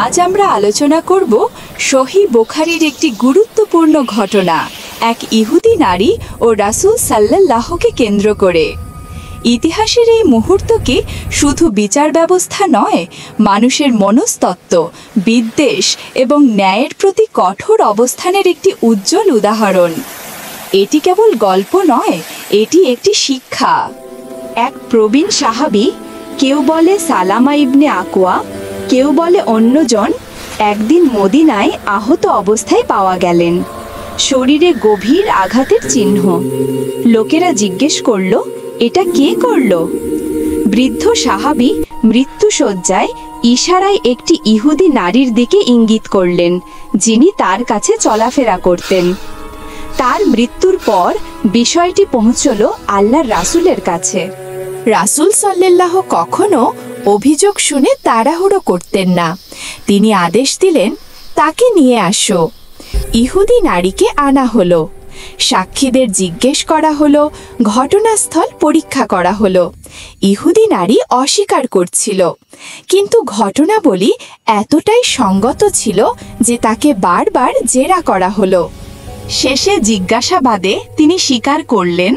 আজ আমরা আলোচনা করব সহিহ বুখারীর একটি গুরুত্বপূর্ণ ঘটনা, এক ইহুদি নারী ও রাসূল সাল্লাল্লাহুকে কেন্দ্র করে। ইতিহাসের এই মুহূর্তকে শুধু বিচার ব্যবস্থা নয়, মানুষের মনস্তত্ত্ব, বিদ্বেষ এবং ন্যায়ের প্রতি কঠোর অবস্থানের একটি উজ্জ্বল উদাহরণ। এটি কেবল গল্প নয়, এটি একটি শিক্ষা। এক প্রবীণ সাহাবী, কেউ বলে সালামা ইবনে আকওয়া, কেউ বলে অন্যজন, একদিন মদিনায় আহত অবস্থায় পাওয়া গেলেন, শরীরে গভীর আঘাতের চিহ্ন। লোকেরা জিজ্ঞেস করল, এটা কে করল? বৃদ্ধ সাহাবী মৃত্যুশয্যায় ইশারায় একটি ইহুদি নারীর দিকে ইঙ্গিত করলেন, যিনি তার কাছে চলাফেরা করতেন। তার মৃত্যুর পর বিষয়টি পৌঁছল আল্লাহর রাসূলের কাছে। রাসূল সাল্লাল্লাহু কখনো অভিযোগ শুনে তাড়াহুড়ো করতেন না। তিনি আদেশ দিলেন, তাকে নিয়ে আসো। ইহুদি নারীকে আনা হলো, সাক্ষীদের জিজ্ঞেস করা হলো, ঘটনাস্থল পরীক্ষা করা হলো। ইহুদি নারী অস্বীকার করছিল, কিন্তু ঘটনাবলী এতটাই সঙ্গত ছিল যে তাকে বারবার জেরা করা হলো। শেষে জিজ্ঞাসাবাদে তিনি স্বীকার করলেন,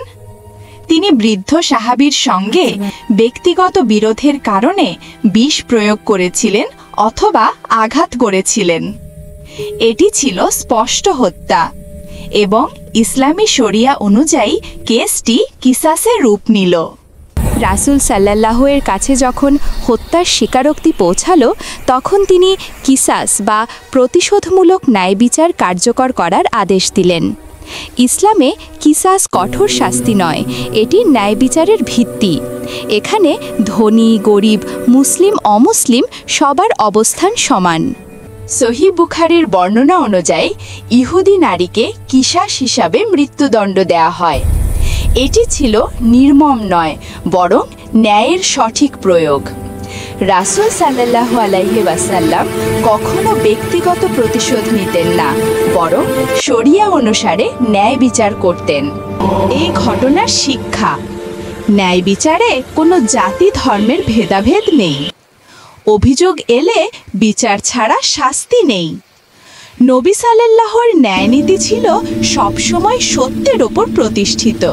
তিনি বৃদ্ধ সাহাবীর সঙ্গে ব্যক্তিগত বিরোধের কারণে বিষ প্রয়োগ করেছিলেন অথবা আঘাত করেছিলেন। এটি ছিল স্পষ্ট হত্যা এবং ইসলামী শরিয়া অনুযায়ী কেসটি কিসাসের রূপ নিল। রাসূল সাল্লাল্লাহু এর কাছে যখন হত্যার স্বীকারোক্তি পৌঁছালো, তখন তিনি কিসাস বা প্রতিশোধমূলক ন্যায়বিচার কার্যকর করার আদেশ দিলেন। ইসলামে কিসাস কঠোর শাস্তি নয়, এটি ন্যায়বিচারের ভিত্তি। এখানে ধনী, গরিব, মুসলিম, অমুসলিম সবার অবস্থান সমান। সহিহ বুখারীর বর্ণনা অনুযায়ী ইহুদি নারীকে কিসাস হিসাবে মৃত্যুদণ্ড দেয়া হয়। এটি ছিল নির্মম নয়, বরং ন্যায়ের সঠিক প্রয়োগ। রাসূল সাল্লাল্লাহু আলাইহি ওয়াসাল্লাম কখনো ব্যক্তিগত প্রতিশোধ নিতেন না, বরং শরিয়া অনুসারে ন্যায় বিচার করতেন। এই ঘটনার শিক্ষা, ন্যায় বিচারে কোনো জাতি ধর্মের ভেদাভেদ নেই। অভিযোগ এলে বিচার ছাড়া শাস্তি নেই। নবী সাল্লাল্লাহুর ন্যায়নীতি ছিল সবসময় সত্যের ওপর প্রতিষ্ঠিত।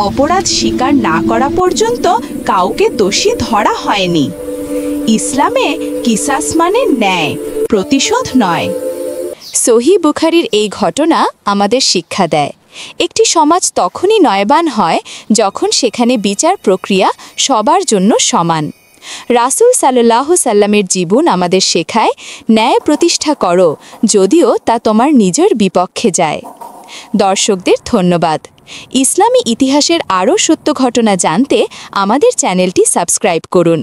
অপরাধ স্বীকার না করা পর্যন্ত কাউকে দোষী ধরা হয়নি। ইসলামে কিসাস মানে ন্যায়, প্রতিশোধ নয়। সহিহ বুখারীর এই ঘটনা আমাদের শিক্ষা দেয়, একটি সমাজ তখনই নয়বান হয় যখন সেখানে বিচার প্রক্রিয়া সবার জন্য সমান। রাসূল সাল্লাল্লাহু সাল্লামের জীবন আমাদের শেখায়, ন্যায় প্রতিষ্ঠা করো, যদিও তা তোমার নিজের বিপক্ষে যায়। দর্শকদের ধন্যবাদ। ইসলামী ইতিহাসের আরও সত্য ঘটনা জানতে আমাদের চ্যানেলটি সাবস্ক্রাইব করুন।